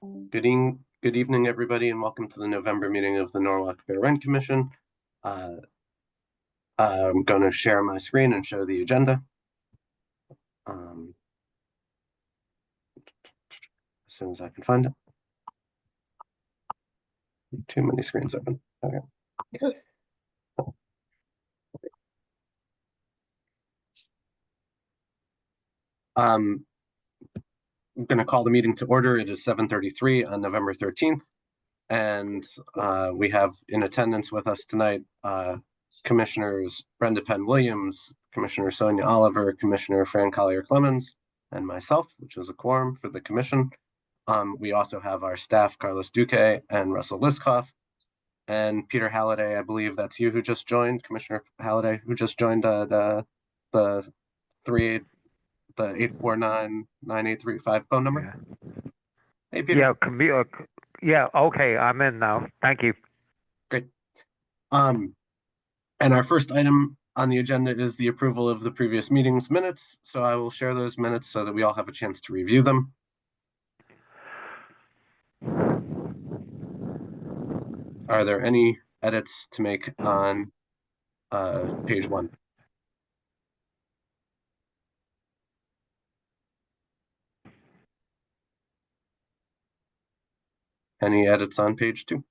Good evening, everybody, and welcome to the November meeting of the Norwalk Fair Rent Commission. I'm going to share my screen and show the agenda. As soon as I can find it. Too many screens open. Okay. I'm going to call the meeting to order. It is 7:33 on November 13th, and we have in attendance with us tonight Commissioners Brenda Penn Williams, Commissioner Sonia Oliver, Commissioner Fran Collier Clemens, and myself, which is a quorum for the commission. We also have our staff, Carlos Duque and Russell Liskoff, and Peter Halliday. I believe that's you who just joined, Commissioner Halliday, who just joined the 849-9835 phone number. Yeah. Hey, Peter. Yeah, okay, I'm in now. Thank you. Great. And our first item on the agenda is the approval of the previous meeting's minutes. So I will share those minutes so that we all have a chance to review them. Are there any edits to make on page 1? Any edits on page 2?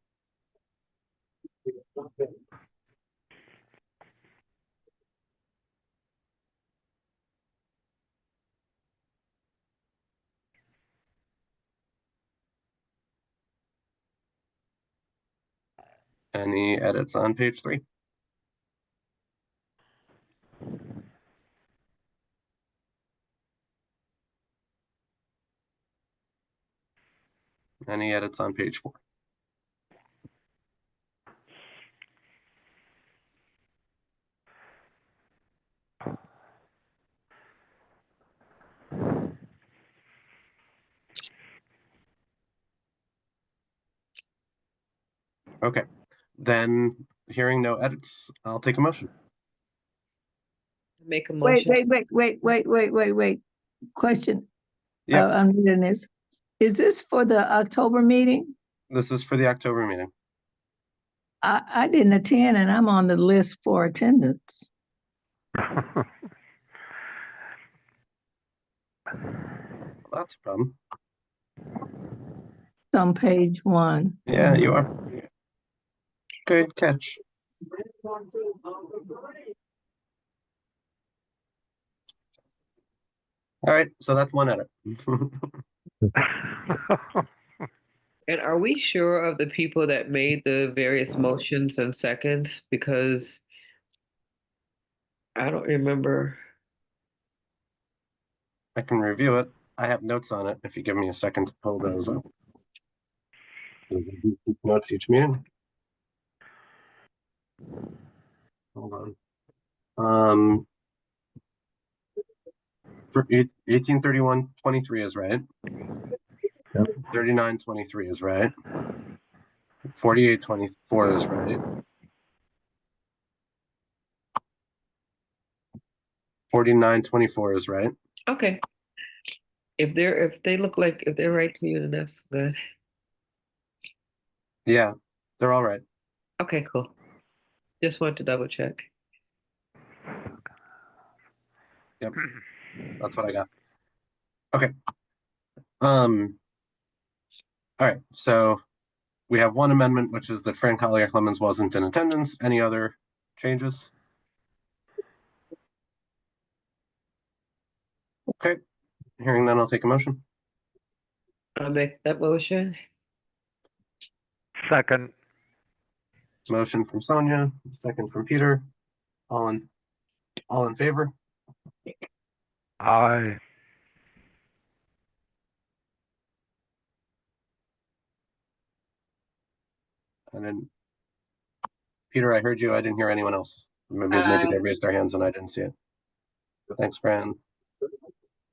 Any edits on page 3? Any edits on page 4? Okay, then hearing no edits, I'll take a motion. Make a motion. Wait. Question. Yeah. I'm reading this. Is this for the October meeting? This is for the October meeting. I didn't attend and I'm on the list for attendance. That's a problem. It's on page 1. Yeah, you are. Good catch. All right, so that's one edit. And are we sure of the people that made the various motions and seconds? Because I don't remember. I can review it. I have notes on it if you give me a second to pull those up. Those are notes each meeting. Hold on. For 1831-23 is right. 39-23 is right. 48-24 is right. 49-24 is right. Okay. If they look like if they're right to you, then that's good. Yeah, they're all right. Okay, cool. Just want to double check. Yep, that's what I got. Okay. All right, so we have one amendment, which is that Fran Collier Clemens wasn't in attendance. Any other changes? Okay, hearing none, I'll take a motion. I'll make that motion. Second. Motion from Sonia, second from Peter. All in favor? Aye. And then, Peter, I heard you. I didn't hear anyone else. Maybe they raised their hands and I didn't see it. Thanks, Fran.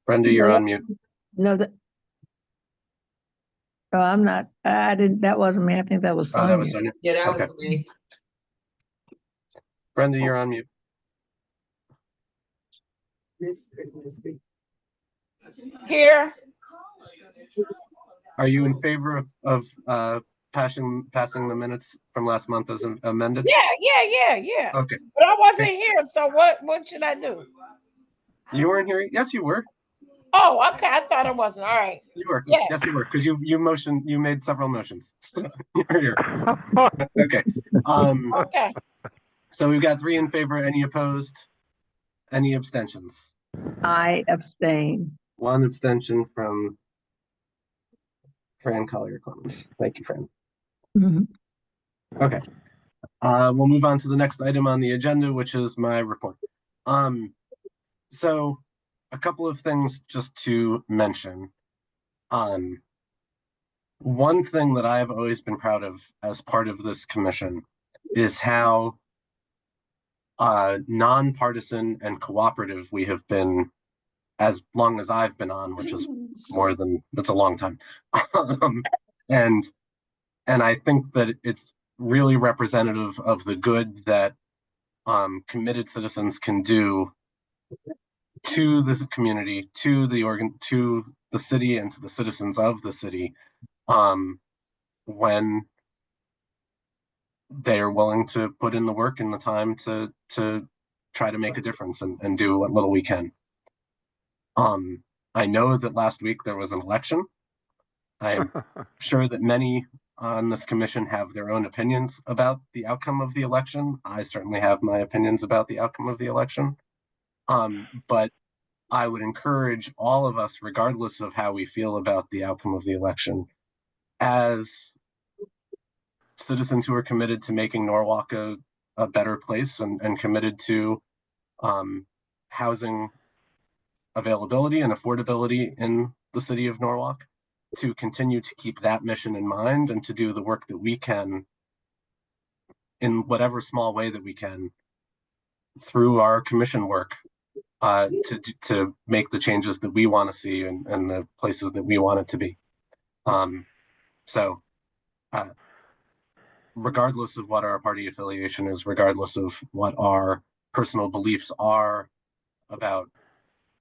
Brenda, you're on mute. No, I'm not. I didn't. That wasn't me. I think that was Sonia. Oh, that was Sonia. Yeah, that Okay. was me. Brenda, you're on mute. Here. Are you in favor of passing the minutes from last month as amended? Yeah. Okay. But I wasn't here, so what should I do? You weren't here? Yes, you were. Oh, okay. I thought it wasn't. All right. You were. Yes. Yes, you were. Because you made several motions. You're here. Okay. Okay. So we've got 3 in favor. Any opposed? Any abstentions? I abstain. 1 abstention from Fran Collier-Clemens. Thank you, Fran. Mhm. Okay. We'll move on to the next item on the agenda, which is my report. So a couple of things just to mention. One thing that I've always been proud of as part of this commission is how nonpartisan and cooperative we have been as long as I've been on, which is that's a long time. And I think that it's really representative of the good that committed citizens can do to the community, to the city, and to the citizens of the city, when they are willing to put in the work and the time to try to make a difference and do what little we can. I know that last week there was an election. I'm sure that many on this commission have their own opinions about the outcome of the election. I certainly have my opinions about the outcome of the election. But I would encourage all of us, regardless of how we feel about the outcome of the election, as citizens who are committed to making Norwalk a better place and committed to housing availability and affordability in the city of Norwalk, to continue to keep that mission in mind and to do the work that we can in whatever small way that we can through our commission work to make the changes that we want to see and the places that we want it to be. So regardless of what our party affiliation is, regardless of what our personal beliefs are about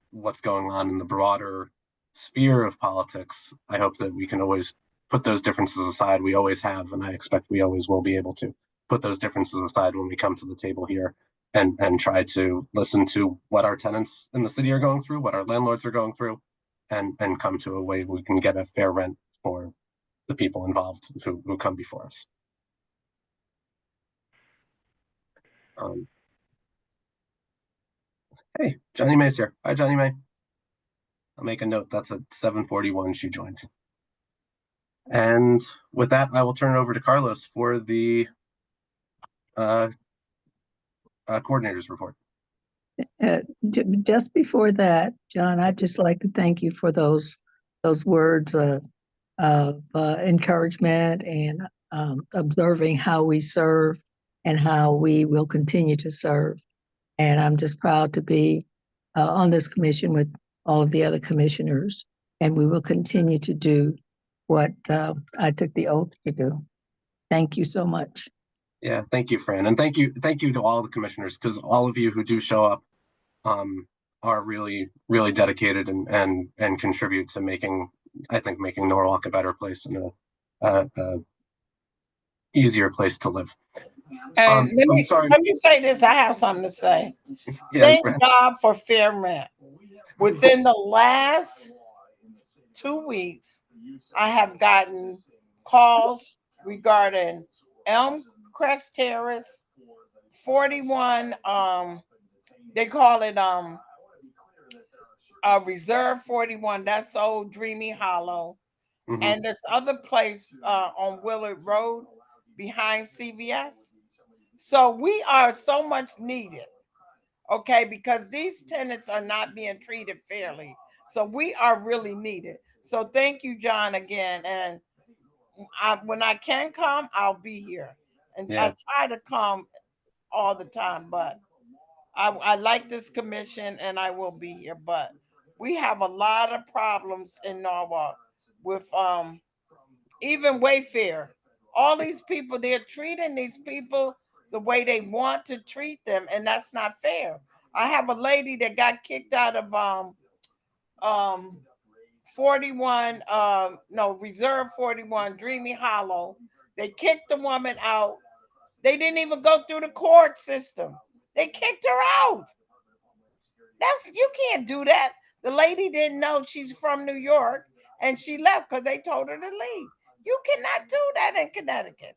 what's going on in the broader sphere of politics, I hope that we can always put those differences aside. We always have, and I expect we always will be able to put those differences aside when we come to the table here and try to listen to what our tenants in the city are going through, what our landlords are going through, and come to a way we can get a fair rent for the people involved who come before us. Hey, Johnny May's here. Hi, Johnny May. I'll make a note that's at 7:41 she joined. And with that, I will turn it over to Carlos for the coordinator's report. Just before that, John, I'd just like to thank you for those words of encouragement and observing how we serve and how we will continue to serve. And I'm just proud to be on this commission with all of the other commissioners, and we will continue to do what I took the oath to do. Thank you so much. Yeah, thank you, Fran, and thank you to all the commissioners, because all of you who do show up are really dedicated and contribute to making Norwalk a better place and a easier place to live. And let me say this. I have something to say. Yeah, Thank Fran. God for fair rent. Within the last 2 weeks, I have gotten calls regarding Elm Crest Terrace, 41. They call it Reserve 41. That's old Dreamy Hollow, and this other place on Willard Road behind CVS. So we are so much needed, okay, because these tenants are not being treated fairly. So we are really needed. So thank you, John, again. And when I can come, I'll be here. And Yeah. I try to come all the time, but I like this commission and I will be here. But we have a lot of problems in Norwalk with even Wayfair. All these people, they're treating these people the way they want to treat them, and that's not fair. I have a lady that got kicked out of Reserve 41, Dreamy Hollow. They kicked the woman out. They didn't even go through the court system. They kicked her out. You can't do that. The lady didn't know she's from New York and she left because they told her to leave. You cannot do that in Connecticut.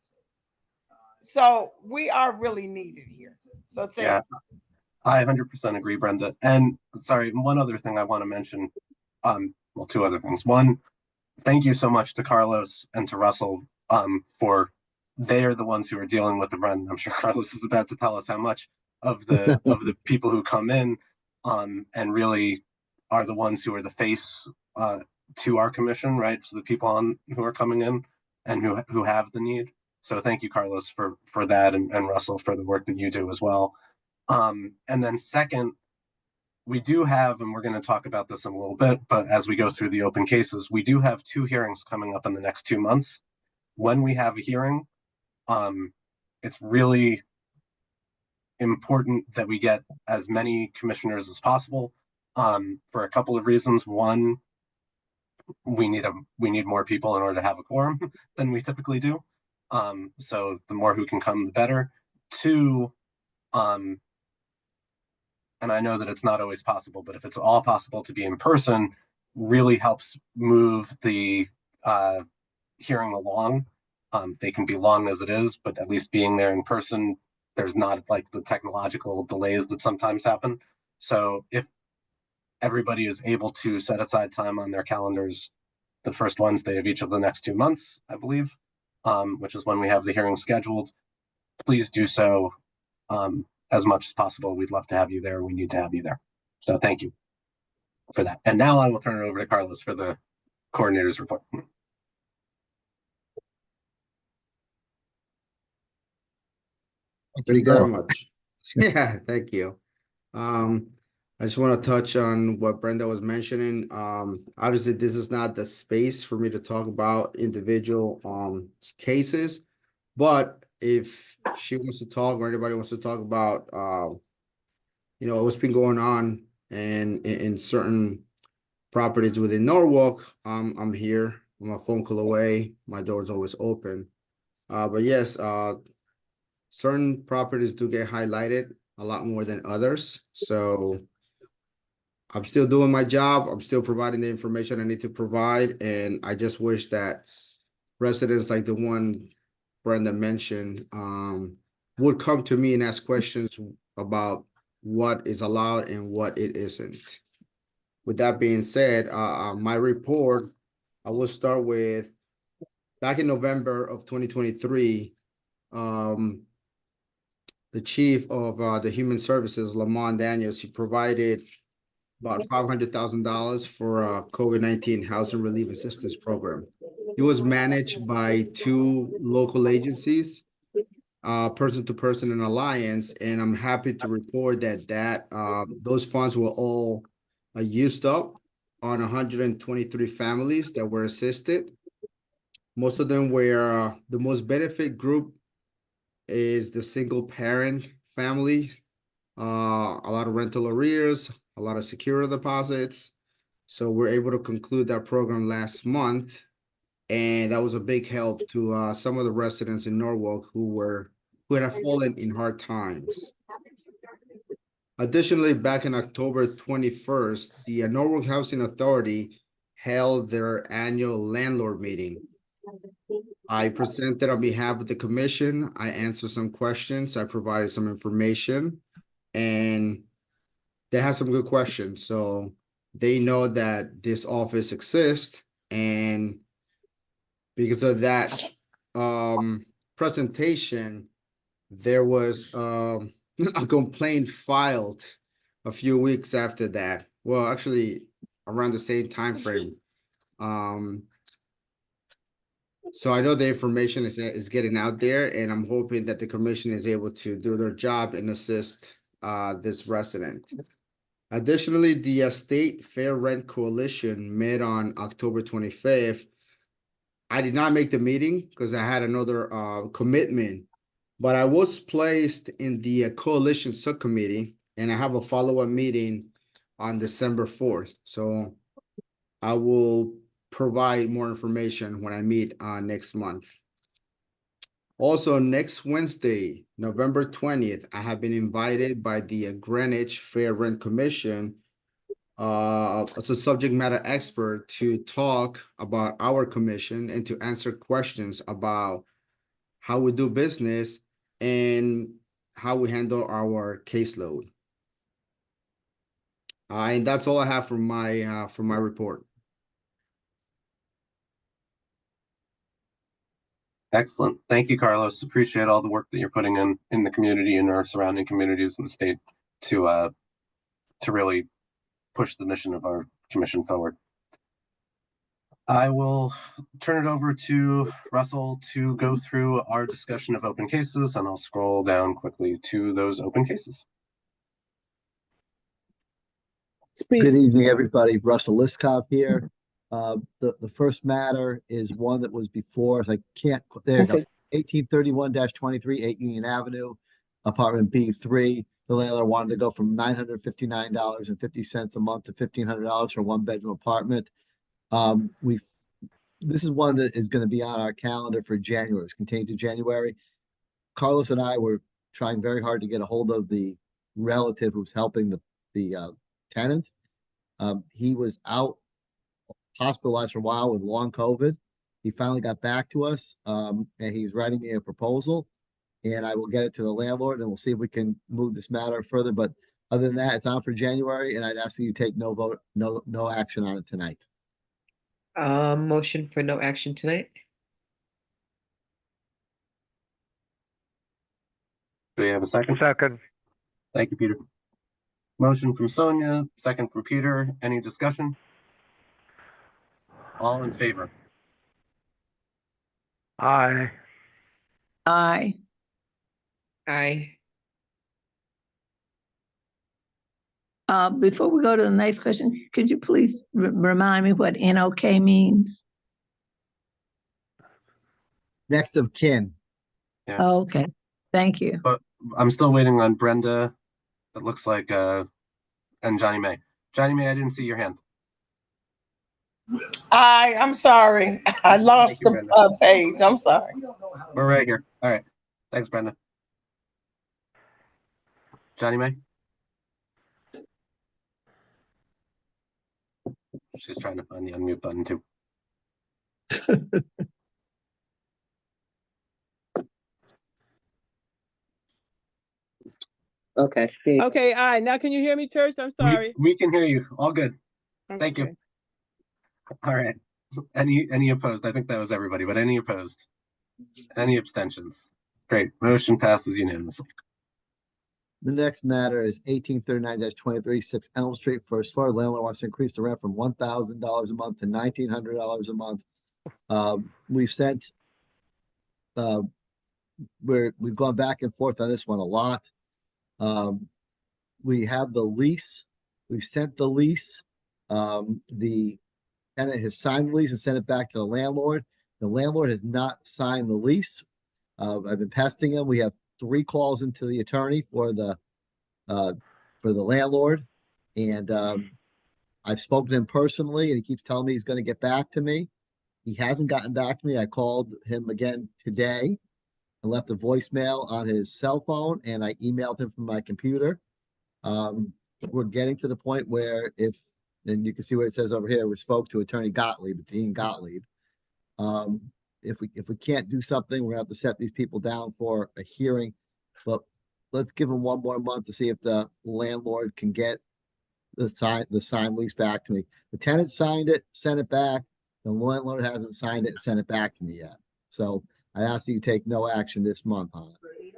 So we are really needed here. So thank you. I 100% agree, Brenda. And sorry, one other thing I want to mention. Well, two other things. One, thank you so much to Carlos and to Russell for they are the ones who are dealing with the run. I'm sure Carlos is about to tell us how much of the of the people who come in and really are the ones who are the face to our commission, right? So the people who are coming in and who have the need. So thank you, Carlos, for that, and Russell for the work that you do as well. And then second, we do have, and we're going to talk about this in a little bit, but as we go through the open cases, we do have 2 hearings coming up in the next 2 months. When we have a hearing, it's really important that we get as many commissioners as possible for a couple of reasons. One, we need more people in order to have a quorum than we typically do. So the more who can come, the better. 2, and I know that it's not always possible, but if it's all possible to be in person, really helps move the hearing along. They can be long as it is, but at least being there in person, there's not like the technological delays that sometimes happen. So if everybody is able to set aside time on their calendars the first Wednesday of each of the next 2 months, I believe, which is when we have the hearing scheduled, please do so as much as possible. We'd love to have you there. We need to have you there. So thank you for that. And now I will turn it over to Carlos for the coordinator's report. There you go. Very much. Yeah, thank you. I just want to touch on what Brenda was mentioning. Obviously, this is not the space for me to talk about individual cases, but if she wants to talk or anybody wants to talk about what's been going on and in certain properties within Norwalk, I'm here. I'm a phone call away. My door's always open. But yes, certain properties do get highlighted a lot more than others. So I'm still doing my job. I'm still providing the information I need to provide. And I just wish that residents like the one Brenda mentioned would come to me and ask questions about what is allowed and what it isn't. With that being said, my report, I will start with back in November of 2023, the chief of the Human Services, Lamont Daniels, he provided about $500,000 for a COVID-19 housing relief assistance program. It was managed by 2 local agencies, Person to Person and Alliance, and I'm happy to report that those funds were all used up on 123 families that were assisted. Most of them were the most benefit group is the single parent family, a lot of rental arrears, a lot of security deposits. So we're able to conclude that program last month. And that was a big help to some of the residents in Norwalk who had fallen in hard times. Additionally, back in October 21st, the Norwalk Housing Authority held their annual landlord meeting. I presented on behalf of the commission. I answered some questions. I provided some information, and they had some good questions. So they know that this office exists, and because of that presentation, there was a complaint filed a few weeks after that. Well, actually, around the same time frame. So I know the information is getting out there, and I'm hoping that the commission is able to do their job and assist this resident. Additionally, the State Fair Rent Coalition met on October 25th. I did not make the meeting because I had another commitment, but I was placed in the coalition subcommittee, and I have a follow-up meeting on December 4th. So I will provide more information when I meet next month. Also, next Wednesday, November 20th, I have been invited by the Greenwich Fair Rent Commission as a subject matter expert to talk about our commission and to answer questions about how we do business and how we handle our caseload. And that's all I have for my report. Excellent. Thank you, Carlos. Appreciate all the work that you're putting in the community and our surrounding communities in the state to really push the mission of our commission forward. I will turn it over to Russell to go through our discussion of open cases, and I'll scroll down quickly to those open cases. Good evening, everybody. Russell Liskov here. The first matter is one that was before, so I can't, there you go. 1831-23, 8 Union Avenue, apartment B3. The landlord wanted to go from $959.50 a month to $1,500 for a one-bedroom apartment. This is one that is going to be on our calendar for January. It's contained to January. Carlos and I were trying very hard to get a hold of the relative who's helping the tenant. He was out hospitalized for a while with long COVID. He finally got back to us, and he's writing me a proposal, and I will get it to the landlord, and we'll see if we can move this matter further. But other than that, it's on for January, and I'd ask you to take no action on it tonight. Motion for no action tonight. Do we have a second? Second. Thank you, Peter. Motion from Sonia, second from Peter. Any discussion? All in favor? Aye. Aye. Aye. Before we go to the next question, could you please remind me what NOK means? Next of kin. Yeah. Oh, okay, thank you. But I'm still waiting on Brenda. It looks like, and Johnny May. Johnny May, I didn't see your hand. I'm sorry. I lost you, the Brenda. page. I'm sorry. We're right here. All right. Thanks, Brenda. Johnny May? She's trying to find the unmute button too. Okay. Okay, all right. Now can you hear me, Church? I'm sorry. We can hear you. All good. Thank you. Okay. All right. Any opposed? I think that was everybody, but any opposed? Any abstentions? Great. Motion passes unanimously. The next matter is 1839-23, 6 Elm Street, first floor. Landlord wants to increase the rent from $1,000 a month to $1,900 a month. We've sent, we've gone back and forth on this one a lot. We have the lease. We've sent the lease. The tenant has signed the lease and sent it back to the landlord. The landlord has not signed the lease. I've been pesting him. We have 3 calls into the attorney for the landlord, and I've spoken to him personally, and he keeps telling me he's going to get back to me. He hasn't gotten back to me. I called him again today and left a voicemail on his cell phone, and I emailed him from my computer. We're getting to the point where and you can see where it says over here, we spoke to Attorney Gottlieb, it's Ian Gottlieb. If we can't do something, we're gonna have to set these people down for a hearing, but let's give them 1 more month to see if the landlord can get the signed lease back to me. The tenant signed it, sent it back. The landlord hasn't signed it and sent it back to me yet. So I ask that you take no action this month on it.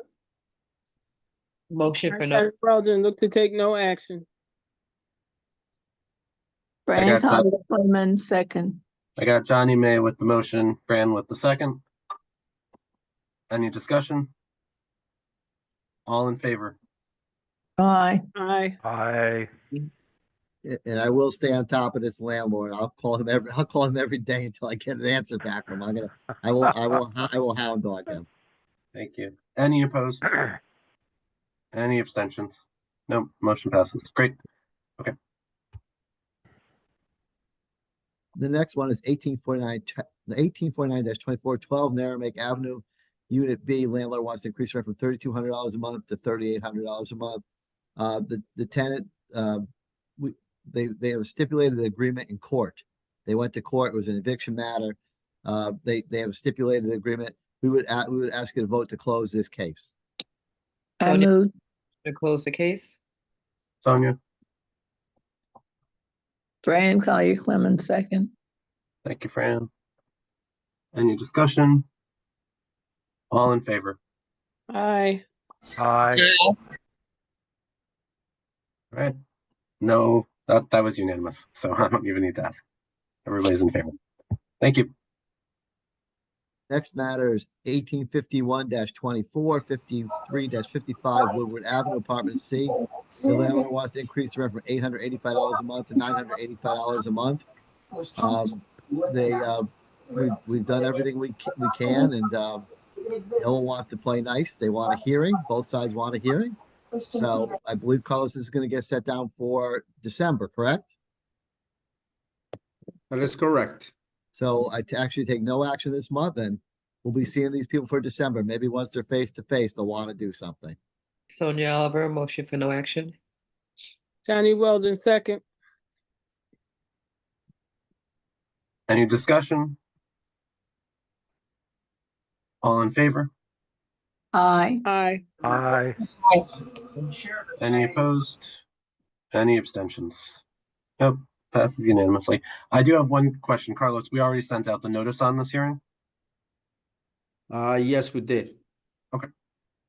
Motion for no. Weldon, look to take no action. Fran got Coleman, second. I got Johnny May with the motion, Fran with the second. Any discussion? All in favor? Aye. Aye. Aye. And I will stay on top of this landlord. I'll call him every day until I get an answer back from him. I will hound dog him. Thank you. Any opposed? Any abstentions? No, motion passes. Great. Okay. The next one is 1849-2412 Narragansett Avenue, Unit B. Landlord wants to increase rent from $3,200 a month to $3,800 a month. The tenant, they have stipulated the agreement in court. They went to court. It was an eviction matter. They have a stipulated agreement. We would ask you to vote to close this case. I Sonia? move, To close the case? Sonia, Fran Collier Clemens, second. thank you, Fran. Any discussion? All in favor? Aye. Aye. All right. No, that was unanimous, so I don't even need to ask. Everybody's in favor. Thank you. Next matter is 1851-24, 53-55 Woodward Avenue, Apartment C. The landlord wants to increase the rent from $885 a month to $985 a month. We've done everything we can, and no one wants to play nice. They want a hearing. Both sides want a hearing. So I believe Carlos is going to get set down for December, correct? That is correct. So I actually take no action this month, and we'll be seeing these people for December. Maybe once they're face to face, they'll want to do something. Sonia Oliver, motion for no action. Johnny Weldon, second. Any discussion? All in favor? Aye. Aye. Aye. Any opposed? Any abstentions? Nope, passes unanimously. I do have one question, Carlos. We already sent out the notice on this hearing? Yes, we did. Okay.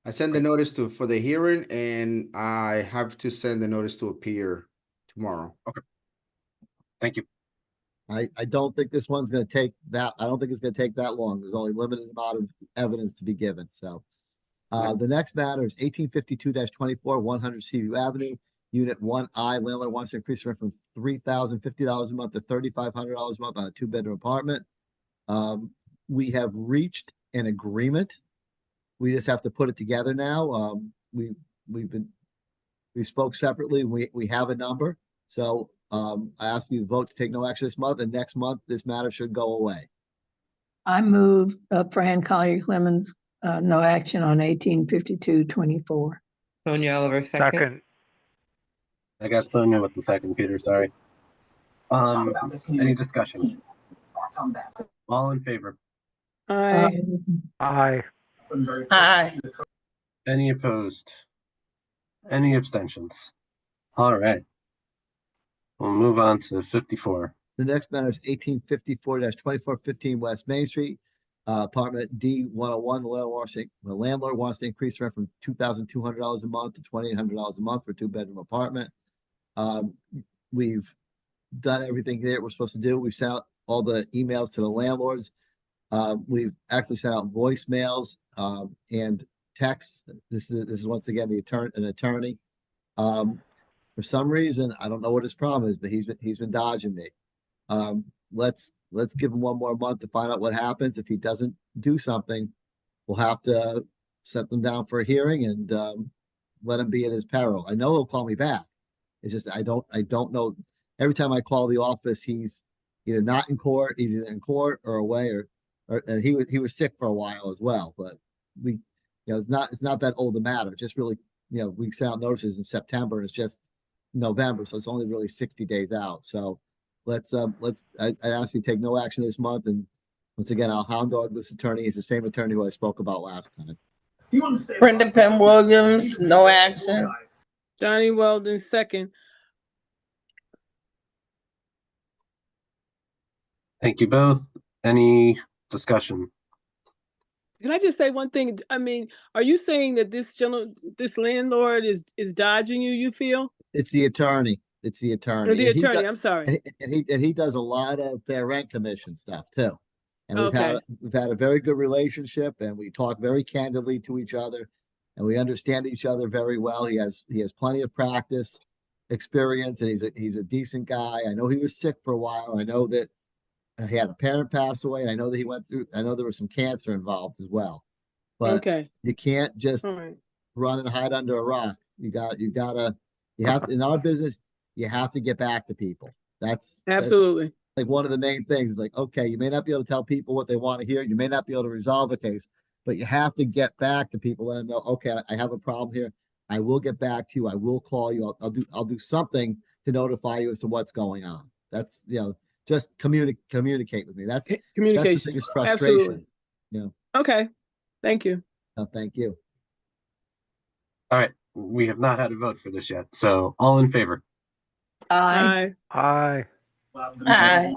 I sent the notice for the hearing, and I have to send the notice to appear tomorrow. Thank you. I don't think this one's going to take that. I don't think it's going to take that long. There's only limited amount of evidence to be given. So the next matter is 1852-24 100 Seaview Avenue, Unit 1I. Landlord wants to increase rent from $3,050 a month to $3,500 a month on a 2-bedroom apartment. We have reached an agreement. We just have to put it together now. We spoke separately. We have a number. So I ask you to vote to take no action this month, and next month this matter should go away. I move, Fran Collier Clemens, no action on 1852-24. Sonia Oliver, second. Second. I got Sonia with the second, Peter, sorry. Any discussion? All in favor? Aye. Aye. Aye. Any opposed? Any abstentions? All right. We'll move on to 54. The next matter is 1854-2415 West Main Street, apartment D101. The landlord wants to increase rent from $2,200 a month to $2,800 a month for a 2-bedroom apartment. We've done everything that we're supposed to do. We've sent out all the emails to the landlords. We've actually sent out voicemails and texts. This is once again an attorney. For some reason, I don't know what his problem is, but he's been dodging me. Let's give him one more month to find out what happens. If he doesn't do something, we'll have to set them down for a hearing and let him be at his peril. I know he'll call me back. It's just I don't know. Every time I call the office, he's either not in court, he's either in court or away, and he was sick for a while as well. But it's not that old a matter. Just really, we sent out notices in September, and it's just November, so it's only really 60 days out. So I ask you to take no action this month, and once again, I'll hound dog this attorney. He's the same attorney who I spoke about last time. Brenda Penn Williams, no action. Johnny Weldon, second. Thank you both. Any discussion? Can I just say one thing? I mean, are you saying that this landlord is dodging you, you feel? It's the attorney. It's the attorney. Or the And he attorney, does- I'm sorry. and he does a lot of fair rent commission stuff too. And Okay. we've had a very good relationship, and we talk very candidly to each other, and we understand each other very well. He has plenty of practice, experience, and he's a decent guy. I know he was sick for a while. I know that he had a parent pass away, and I know that I know there was some cancer involved as well. But Okay. you can't just All right. run and hide under a rock. You have to, in our business, you have to get back to people. That's Absolutely. like one of the main things is like, okay, you may not be able to tell people what they want to hear. You may not be able to resolve a case, but you have to get back to people, let them know, okay, I have a problem here. I will get back to you. I will call you. I'll do something to notify you as to what's going on. That's, just communicate with me. That's the Communication. biggest Absolutely. frustration. Yeah. Okay. Thank you. No, thank you. All right, we have not had a vote for this yet, so all in favor? Aye. Aye. Aye. Aye.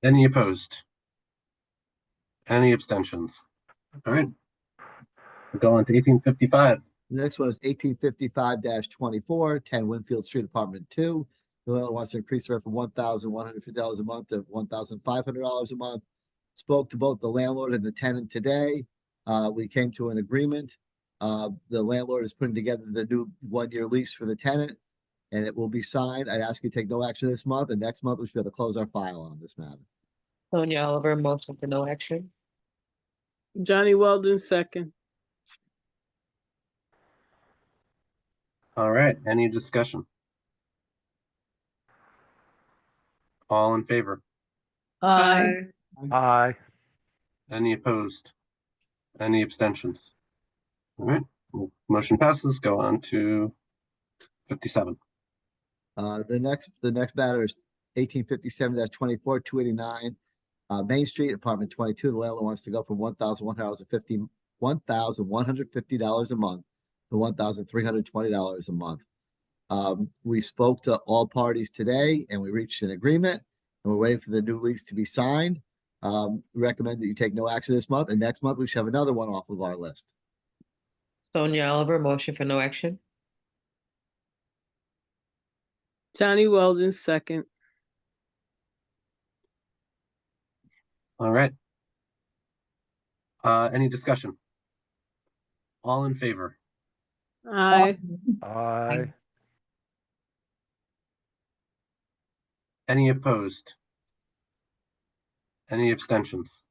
Any opposed? Any abstentions? All right. We'll go on to 1855. The next one is 1855-24, 10 Winfield Street, Apartment 2. The landlord wants to increase the rent from $1,150 a month to $1,500 a month. Spoke to both the landlord and the tenant today. We came to an agreement. The landlord is putting together the new one-year lease for the tenant, and it will be signed. I'd ask you to take no action this month, and next month we should be able to close our file on this matter. Sonia Oliver, motion for no action. Johnny Weldon, second. All right, any discussion? All in favor? Aye. Aye. Any opposed? Any abstentions? All right, motion passes. Go on to 57. The next matter is 1857-24, 289 Main Street, Apartment 22. The landlord wants to go from $1,150 a month to $1,320 a month. We spoke to all parties today and we reached an agreement, and we're waiting for the new lease to be signed. We recommend that you take no action this month, and next month we should have another one off of our list. Sonia Oliver, motion for no action. Johnny Weldon, second. All right. Any discussion? All in favor? Aye. Aye. Any opposed? Any abstentions?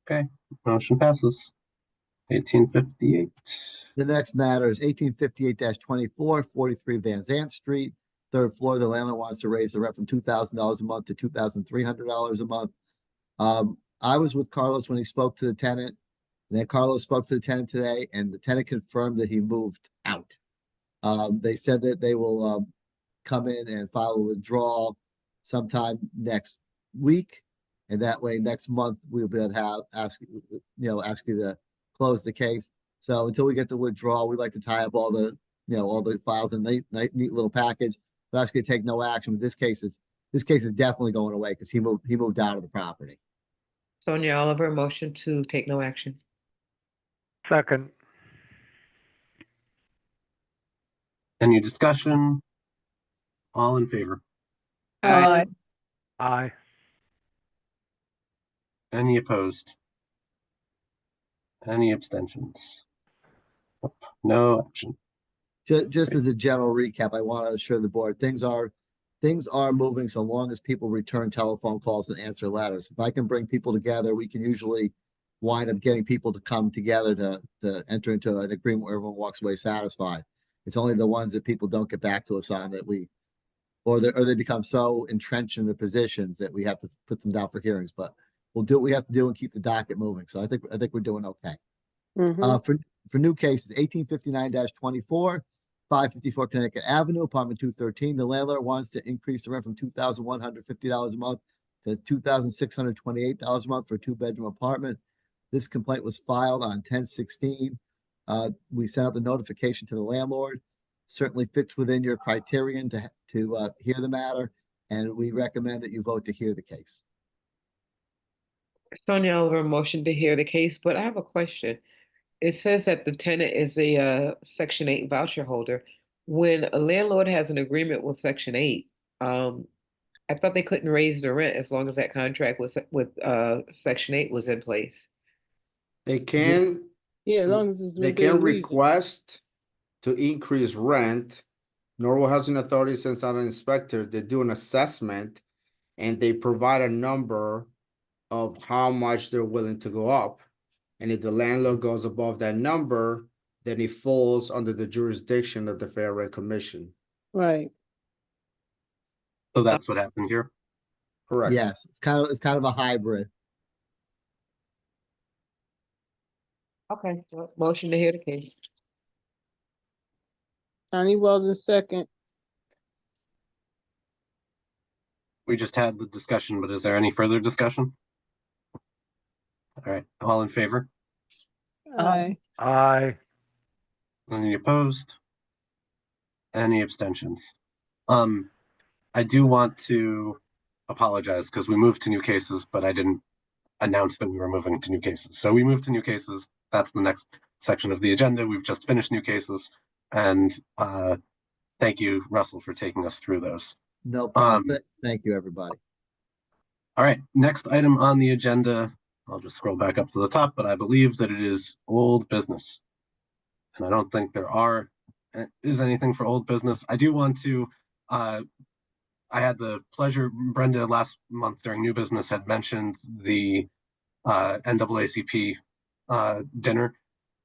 Okay, motion passes. 1858. The next matter is 1858-24, 43 Van Zant Street, third floor. The landlord wants to raise the rent from $2,000 a month to $2,300 a month. I was with Carlos when he spoke to the tenant, and then Carlos spoke to the tenant today, and the tenant confirmed that he moved out. They said that they will come in and file a withdrawal sometime next week, and that way next month we'll be able to ask you to close the case. So until we get the withdrawal, we'd like to tie up all the files in a neat little package. So ask you to take no action. But this case is definitely going away because he moved out of the property. Sonia Oliver, motion to take no action. Second. Any discussion? All in favor? Aye. Aye. Any opposed? Any abstentions? No action. Just as a general recap, I want to assure the board things are moving so long as people return telephone calls and answer letters. If I can bring people together, we can usually wind up getting people to come together to enter into an agreement where everyone walks away satisfied. It's only the ones that people don't get back to us on that they become so entrenched in their positions that we have to put them down for hearings. But we'll do what we have to do and keep the docket moving. So I think we're doing okay. Mhm. For new cases, 1859-24, 554 Connecticut Avenue, Apartment 213. The landlord wants to increase the rent from $2,150 a month to $2,628 a month for a two-bedroom apartment. This complaint was filed on 10/16. We sent out the notification to the landlord. Certainly fits within your criterion to hear the matter, and we recommend that you vote to hear the case. Sonia Oliver, motion to hear the case, but I have a question. It says that the tenant is a Section 8 voucher holder. When a landlord has an agreement with Section 8, I thought they couldn't raise the rent as long as that contract with Section 8 was in place. They can, Yeah, as long as it's they within can reason. request to increase rent. Norwell Housing Authority sends out an inspector, they do an assessment, and they provide a number of how much they're willing to go up. And if the landlord goes above that number, then it falls under the jurisdiction of the Fair Rent Commission. Right. So that's what happened here. Correct. Yes, it's kind of a hybrid. Okay, motion to hear the case. Johnny Weldon, second. We just had the discussion, but is there any further discussion? All right, all in favor? Aye. Aye. Any opposed? Any abstentions? I do want to apologize because we moved to new cases, but I didn't announce that we were moving to new cases. So we moved to new cases. That's the next section of the agenda. We've just finished new cases. And thank you, Russell, for taking us through those. No problem. Thank you, everybody. All right, next item on the agenda, I'll just scroll back up to the top, but I believe that it is old business. And I don't think there is anything for old business. I do want to, I had the pleasure, Brenda last month during new business had mentioned the NAACP dinner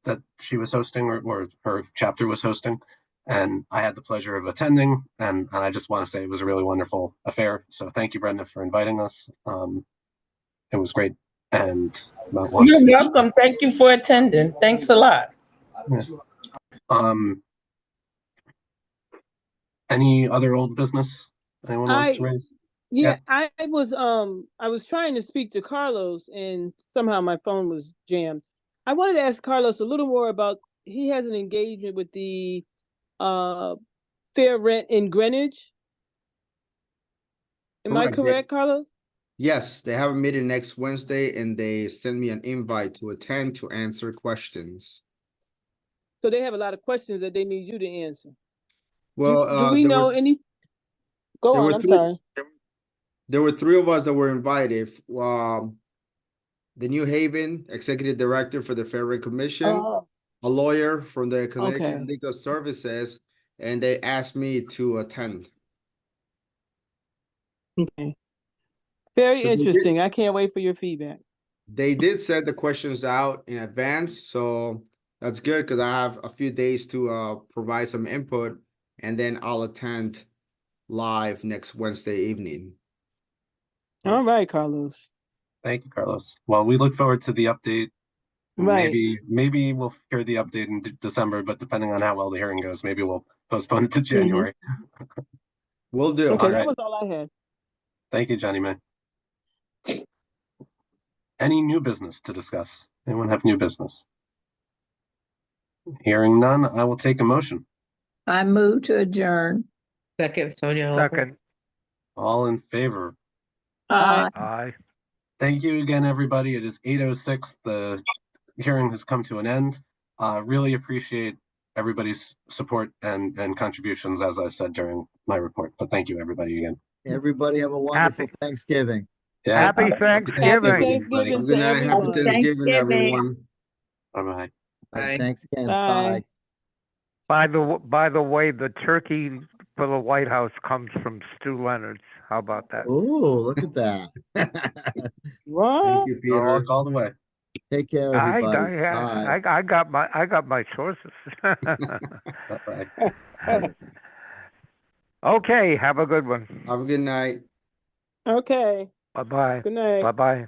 that she was hosting or her chapter was hosting. And I had the pleasure of attending, and I just want to say it was a really wonderful affair. So thank you, Brenda, for inviting us. It was great. And You're welcome. Thank you for attending. Thanks a lot. Yeah. Any other old business anyone wants to raise? Yeah, I was trying to speak to Carlos and somehow my phone was jammed. I wanted to ask Carlos a little more about, he has an engagement with the Fair Rent in Greenwich. Am I correct, Carlos? Yes, they have a meeting next Wednesday and they send me an invite to attend to answer questions. So they have a lot of questions that they need you to answer. Well, do we know any? Go on, I'm sorry. There were 3 of us that were invited. The New Haven Executive Director for the Fair Rent Commission, a lawyer from the Connecticut Legal Services, and they asked me to attend. Okay. Very interesting. I can't wait for your feedback. They did send the questions out in advance, so that's good because I have a few days to provide some input, and then I'll attend live next Wednesday evening. All right, Carlos. Thank you, Carlos. Well, we look forward to the update. Right. Maybe we'll hear the update in December, but depending on how well the hearing goes, maybe we'll postpone it to January. Will do. Okay, All that right. was all I had. Thank you, Johnny May. Any new business to discuss? Anyone have new business? Hearing none, I will take a motion. I move to adjourn. Second, Sonia. Holcomb. Second. All in favor? Aye. Aye. Thank you again, everybody. It is 8:06. The hearing has come to an end. Really appreciate everybody's support and contributions, as I said during my report. But thank you, everybody, again. Everybody have a wonderful Thanksgiving. Yeah. Happy Thanksgiving. Thanksgiving. Have a good night. Happy everyone. Thanksgiving, everyone. Bye-bye. Bye. Thanks again. Bye. Bye. By the way, the turkey for the White House comes from Stu Leonard's. How about that? Oh, look at that. What? Thank you, Peter. All the way. Take care, everybody. Bye. I got my sources. Bye-bye. Okay, have a good one. Have a good night. Okay. Bye-bye. Good night. Bye-bye.